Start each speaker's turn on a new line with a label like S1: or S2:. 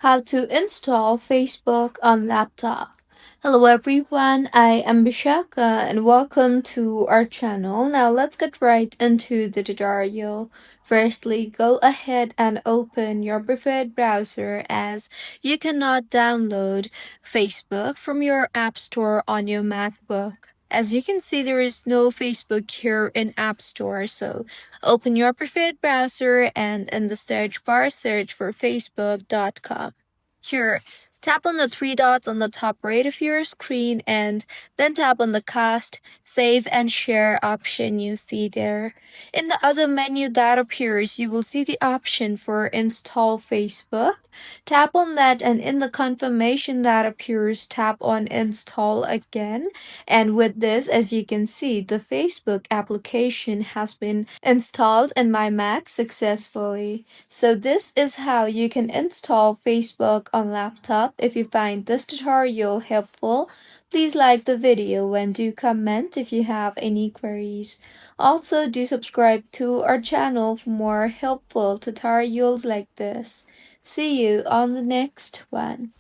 S1: How to install Facebook on laptop. Hello everyone, I am Bishaka and welcome to our channel. Now let's get right into the tutorial. Firstly, go ahead and open your preferred browser as you cannot download Facebook from your App Store on your MacBook. As you can see, there is no Facebook here in App Store, so open your preferred browser and in the search bar, search for facebook.com. Here, tap on the three dots on the top right of your screen and then tap on the cast, save, and share option you see there. In the other menu that appears, you will see the option for install Facebook. Tap on that, and in the confirmation that appears, tap on install again. And with this, as you can see, the Facebook application has been installed in my Mac successfully. So this is how you can install Facebook on laptop. If you find this tutorial helpful, please like the video and do comment if you have any queries. Also, do subscribe to our channel for more helpful tutorials like this. See you on the next one.